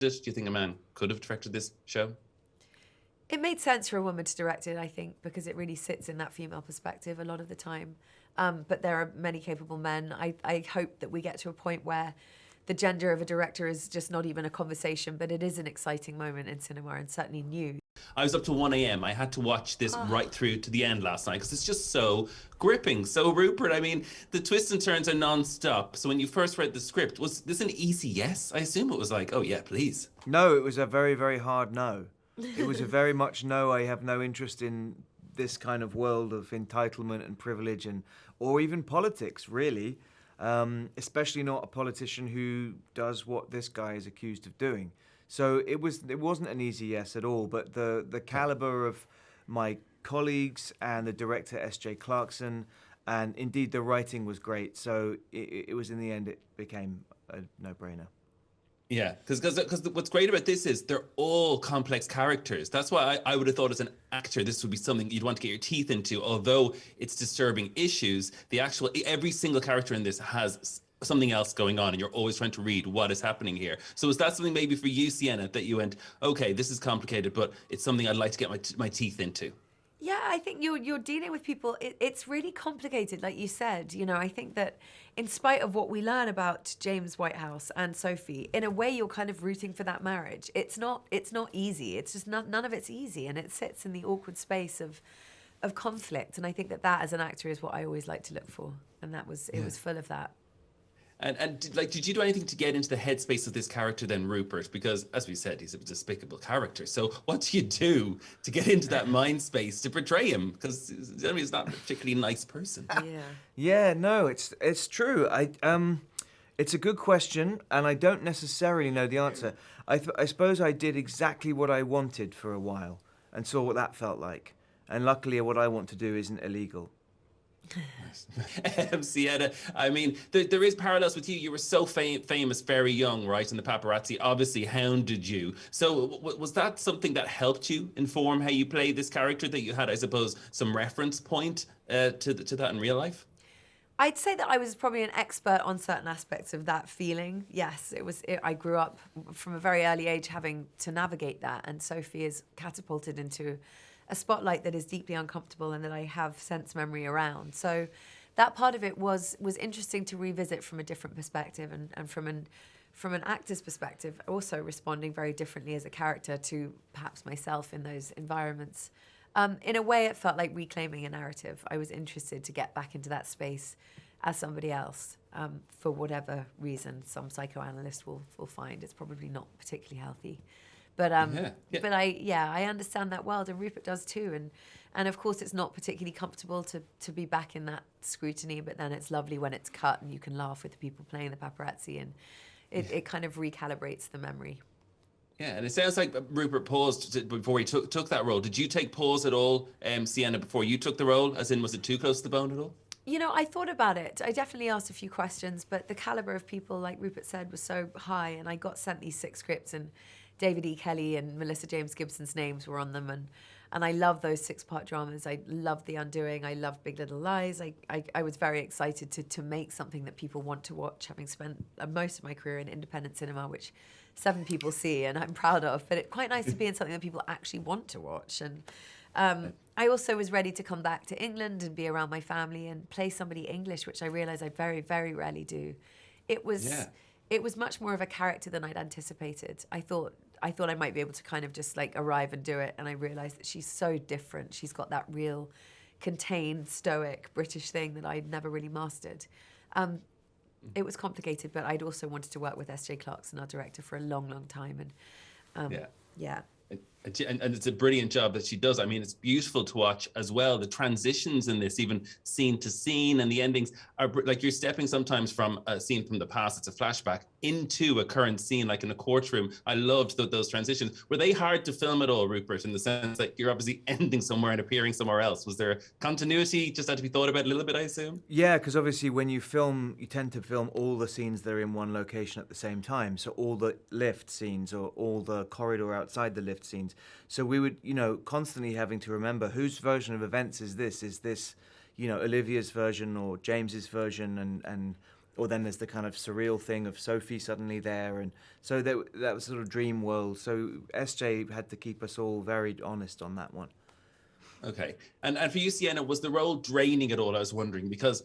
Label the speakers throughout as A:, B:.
A: Do you think a man could have directed this show?
B: It made sense for a woman to direct it, I think, because it really sits in that female perspective a lot of the time. But there are many capable men. I hope that we get to a point where the gender of a director is just not even a conversation, but it is an exciting moment in cinema and certainly new.
A: I was up to 1 a.m. I had to watch this right through to the end last night because it's just so gripping. So, Rupert, I mean, the twists and turns are non-stop. So when you first read the script, was this an easy yes? I assume it was like, oh, yeah, please.
C: No, it was a very, very hard no. It was a very much no, I have no interest in this kind of world of entitlement and privilege or even politics, really. Especially not a politician who does what this guy is accused of doing. So it wasn't an easy yes at all, but the caliber of my colleagues and the director S.J. Clarkson, and indeed the writing was great. So it was, in the end, it became a no-brainer.
A: Yeah, because what's great about this is they're all complex characters. That's why I would have thought as an actor this would be something you'd want to get your teeth into. Although it's disturbing issues, every single character in this has something else going on, and you're always trying to read what is happening here. So is that something maybe for you, Sienna, that you went, okay, this is complicated, but it's something I'd like to get my teeth into?
B: Yeah, I think you're dealing with people. It's really complicated, like you said. You know, I think that in spite of what we learn about James Whitehouse and Sophie, in a way, you're kind of rooting for that marriage. It's not easy. It's just none of it's easy, and it sits in the awkward space of conflict. And I think that as an actor is what I always like to look for, and it was full of that.
A: And did you do anything to get into the headspace of this character then, Rupert? Because, as we said, he's a despicable character. So what do you do to get into that mind space to portray him? Because he's not a particularly nice person.
B: Yeah.
C: Yeah, no, it's true. It's a good question, and I don't necessarily know the answer. I suppose I did exactly what I wanted for a while and saw what that felt like. And luckily, what I want to do isn't illegal.
A: Sienna, I mean, there is parallels with you. You were so famous very young, right? And the paparazzi obviously hounded you. So was that something that helped you inform how you play this character, that you had, I suppose, some reference point to that in real life?
B: I'd say that I was probably an expert on certain aspects of that feeling. Yes, I grew up from a very early age having to navigate that, and Sophie is catapulted into a spotlight that is deeply uncomfortable and that I have sense memory around. So that part of it was interesting to revisit from a different perspective and from an actor's perspective, also responding very differently as a character to perhaps myself in those environments. In a way, it felt like reclaiming a narrative. I was interested to get back into that space as somebody else, for whatever reason some psychoanalyst will find it's probably not particularly healthy. But but I understand that world, and Rupert does too. And of course, it's not particularly comfortable to be back in that scrutiny. But then it's lovely when it's cut and you can laugh with the people playing the paparazzi, and it kind of recalibrates the memory.
A: Yeah, and it sounds like Rupert paused before he took that role. Did you take pause at all, Sienna, before you took the role? As in, was it too close to the bone at all?
B: You know, I thought about it. I definitely asked a few questions, but the caliber of people, like Rupert said, was so high, and I got sent these 6 scripts, and David E. Kelly and Melissa James Gibson's names were on them, and I love those 6-part dramas. I love The Undoing. I love Big Little Lies. I was very excited to make something that people want to watch, having spent most of my career in independent cinema, which 7 people see, and I'm proud of. But it's quite nice to be in something that people actually want to watch. And I also was ready to come back to England and be around my family and play somebody English, which I realize I very, very rarely do. It was much more of a character than I'd anticipated. I thought I might be able to kind of just like arrive and do it, and I realized that she's so different. She's got that real contained, stoic British thing that I'd never really mastered. It was complicated, but I'd also wanted to work with S.J. Clarkson, our director, for a long, long time. And yeah.
A: And it's a brilliant job that she does. I mean, it's beautiful to watch as well. The transitions in this, even scene to scene, and the endings are like you're stepping sometimes from a scene from the past, it's a flashback, into a current scene, like in a courtroom. I loved those transitions. Were they hard to film at all, Rupert, in the sense that you're obviously ending somewhere and appearing somewhere else? Was there continuity just had to be thought about a little bit, I assume?
C: Yeah, because obviously when you film, you tend to film all the scenes that are in one location at the same time. So all the lift scenes or all the corridor outside the lift scenes. So we would, constantly having to remember whose version of events is this? Is this, Olivia's version or James's version? And or then there's the kind of surreal thing of Sophie suddenly there, and so that was sort of dream world. So SJ had to keep us all very honest on that one.
A: Okay. And for you, Sienna, was the role draining at all? I was wondering, because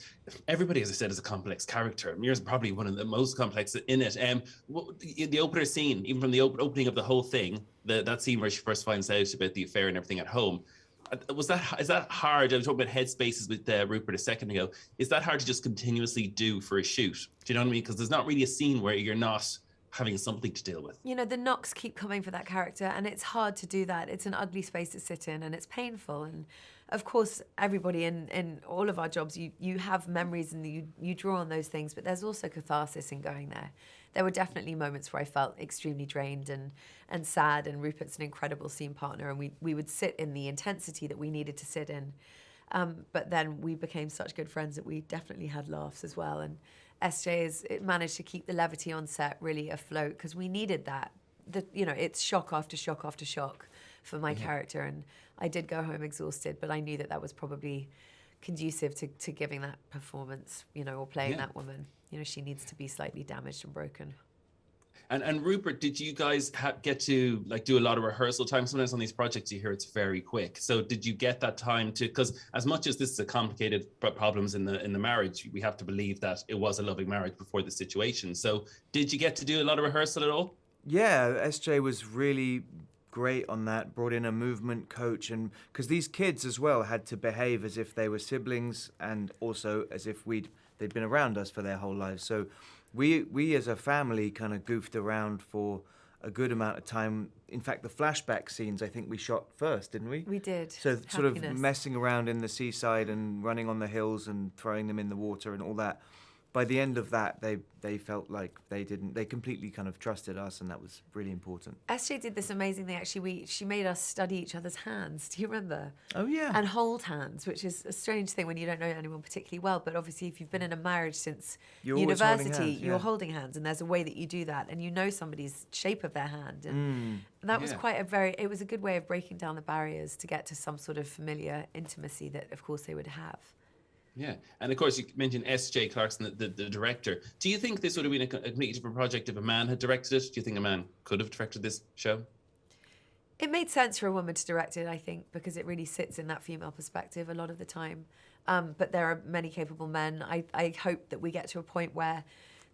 A: everybody, as I said, is a complex character. Mira's probably one of the most complex in it. The opener scene, even from the opening of the whole thing, that scene where she first finds out about the affair and everything at home, is that hard? I was talking about headspaces with Rupert a second ago. Is that hard to just continuously do for a shoot? Do you know what I mean? Because there's not really a scene where you're not having something to deal with.
B: You know, the knocks keep coming for that character, and it's hard to do that. It's an ugly space to sit in, and it's painful. And of course, everybody in all of our jobs, you have memories and you draw on those things, but there's also catharsis in going there. There were definitely moments where I felt extremely drained and sad, and Rupert's an incredible scene partner, and we would sit in the intensity that we needed to sit in. But then we became such good friends that we definitely had laughs as well. And SJ managed to keep the levity on set really afloat, because we needed that. It's shock after shock after shock for my character, and I did go home exhausted, but I knew that was probably conducive to giving that performance, or playing that woman. She needs to be slightly damaged and broken.
A: And Rupert, did you guys get to do a lot of rehearsal time? Sometimes on these projects you hear it's very quick. So did you get that time to, because as much as this is a complicated problems in the marriage, we have to believe that it was a loving marriage before the situation. So did you get to do a lot of rehearsal at all?
C: Yeah, SJ was really great on that, brought in a movement coach, and because these kids as well had to behave as if they were siblings and also as if they'd been around us for their whole lives. So we as a family kind of goofed around for a good amount of time. In fact, the flashback scenes I think we shot first, didn't we?
B: We did.
C: So sort of messing around in the seaside and running on the hills and throwing them in the water and all that. By the end of that, they felt like they completely kind of trusted us, and that was really important.
B: SJ did this amazing thing, actually. She made us study each other's hands. Do you remember?
C: Oh, yeah.
B: And hold hands, which is a strange thing when you don't know anyone particularly well. But obviously, if you've been in a marriage since university, you're holding hands, and there's a way that you do that, and you know somebody's shape of their hand. And that was it was a good way of breaking down the barriers to get to some sort of familiar intimacy that, of course, they would have.
A: Yeah, and of course you mentioned S.J. Clarkson, the director. Do you think this would have been a completely different project if a man had directed it? Do you think a man could have directed this show?
B: It made sense for a woman to direct it, I think, because it really sits in that female perspective a lot of the time. But there are many capable men. I hope that we get to a point where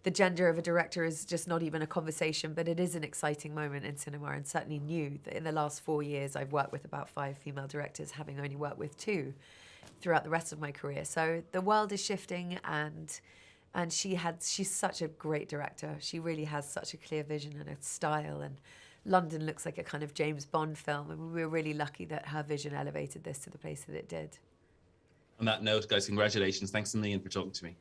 B: the gender of a director is just not even a conversation, but it is an exciting moment in cinema, and certainly new. In the last 4 years, I've worked with about 5 female directors, having only worked with 2 throughout the rest of my career. So the world is shifting, and she's such a great director. She really has such a clear vision and a style, and London looks like a kind of James Bond film, and we were really lucky that her vision elevated this to the place that it did.
A: On that note, guys, congratulations. Thanks a million for talking to me.